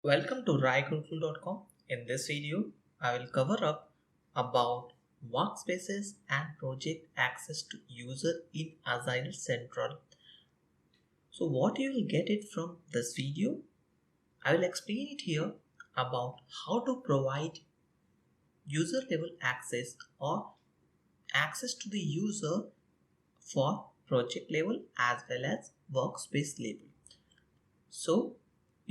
Welcome to RaiGurukul.com. In this video, I will cover up about workspaces and project access to user in Agile Central. So what you will get it from this video, I will explain it here about how to provide user level access or access to the user for project level as well as workspace level. So,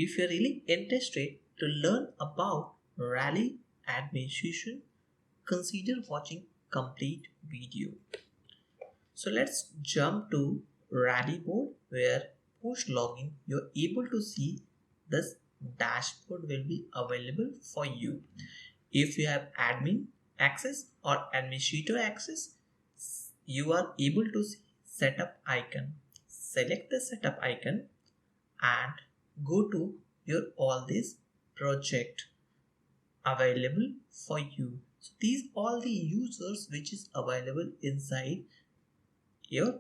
if you're really interested to learn about Rally administration, consider watching complete video. So let's jump to Rally board where post login you're able to see this dashboard will be available for you. If you have admin access or administrator access, you are able to see setup icon. Select the setup icon and go to your all this project available for you. So these all the users which is available inside your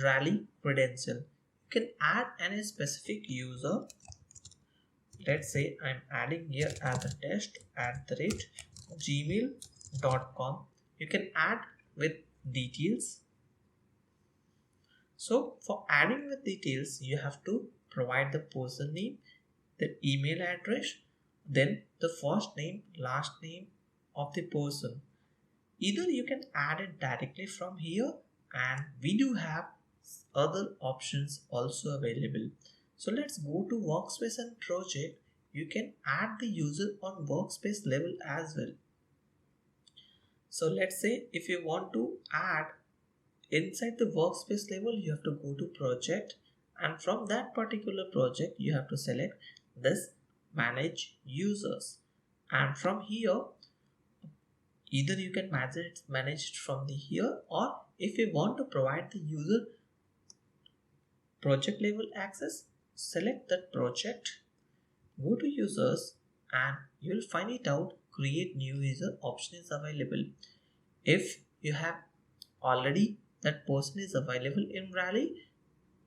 Rally credential. You can add any specific user. Let's say I'm adding here as a test at the rate gmail.com. You can add with details. So for adding with details, you have to provide the person name, the email address, then the first name, last name of the person. Either you can add it directly from here, and we do have other options also available. So let's go to workspace and project. You can add the user on workspace level as well. So let's say if you want to add inside the workspace level, you have to go to project, and from that particular project you have to select this manage users, and from here either you can manage it from the here, or if you want to provide the user project level access, select that project, go to users, and you'll find it out create new user option is available. If you have already that person is available in Rally,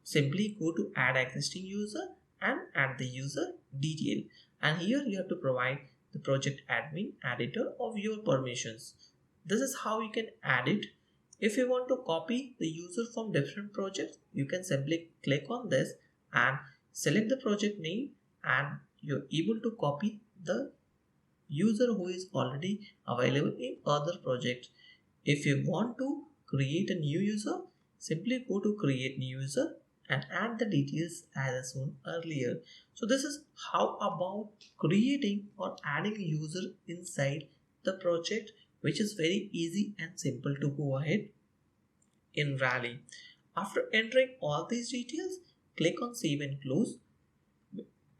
simply go to add existing user and add the user detail, and here you have to provide the project admin editor of your permissions. This is how you can add it. If you want to copy the user from different projects, you can simply click on this and select the project name, and you're able to copy the user who is already available in other projects. If you want to create a new user, simply go to create new user and add the details as shown earlier. So this is how about creating or adding a user inside the project, which is very easy and simple to go ahead in Rally. After entering all these details, click on save and close.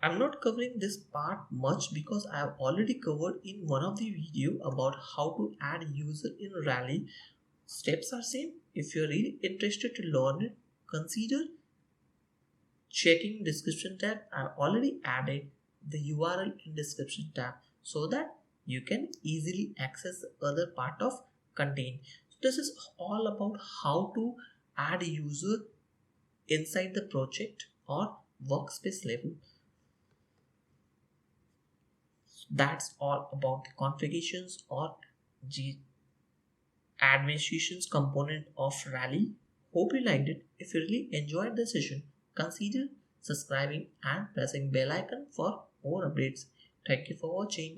I'm not covering this part much because I have already covered in one of the video about how to add user in Rally. Steps are same. If you're really interested to learn it, consider checking description tab. I've already added the URL in description tab so that you can easily access the other part of content. So this is all about how to add a user inside the project or workspace level. That's all about the configurations or administrations component of Rally. Hope you liked it. If you really enjoyed the session, consider subscribing and pressing bell icon for more updates. Thank you for watching.